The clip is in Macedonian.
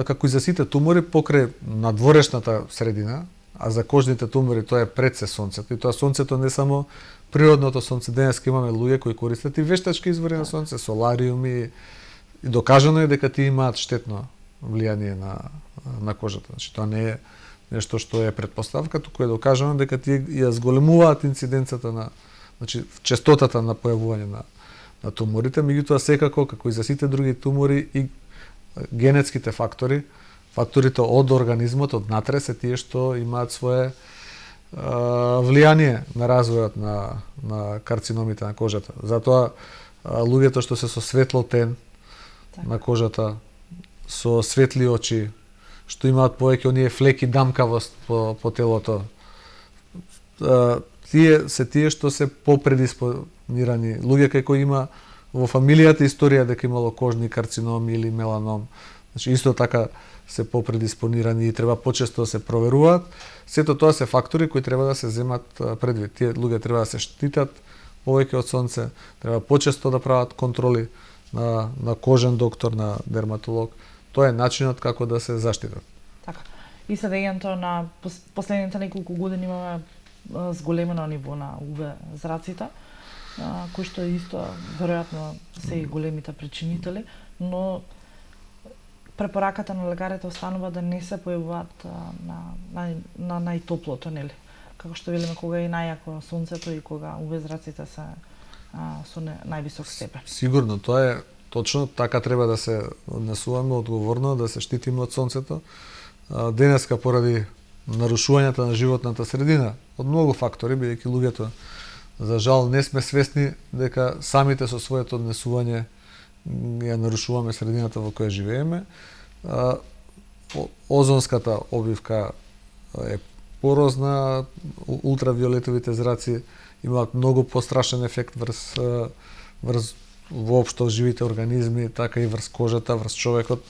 како и за сите тумори, покрај надворешната средина, а за кожните тумори тоа е пред се сонцето. И тоа сонцето не само природното сонце. Денеска имаме луѓе кои користат и вештачки извори на сонце, солариуми, и докажано е дека тие имаат штетно влијание на кожата. Значи тоа не е нешто што е претпоставка, туку е докажано дека тие ја зголемуваат инциденцата значи честотата на појавување на туморите, меѓутоа секако како и за сите други тумори и генетските факторите од организмот, од натре се тие што имаат свое влијание на развојот на карциномите на кожата. Затоа луѓето што се со светло тен на кожата, со светли очи, што имаат повеќе оние флеки дамкавост по телото, тие што се попредиспонирани. Луѓе кај кои има во фамилијата историја дека имало кожни карциноми или меланом, значи исто така се попредиспонирани и треба почесто да се проверуваат. Сето тоа се фактори кои треба да се земат предвид. Тие луѓе треба да се штитат повеќе од сонце, треба почесто да прават контроли на кожен доктор, на дерматолог. Тоа е начинот како да се заштитат. Така. И следењето на последните неколку години имаме зголемено ниво на УВ зраците, кои што исто веројатно се и големите причинители, но препораката на лекарите останува да не се појавуваат на најтоплото, нели? Како што велиме, кога е најако сонцето и кога УВ зраците се со највисок степен. Сигурно, тоа е точно, така треба да се однесуваме одговорно, да се штитиме од сонцето. Денеска поради нарушувањата на животната средина, од многу фактори, бидејќи луѓето за жал не сме свесни дека самите со своето однесување ја нарушуваме средината во која живееме. Озонската обвивка е порозна, ултравиолетовите зраци имаат многу пострашен ефект врз воопшто живите организми, така и врз кожата, врз човекот.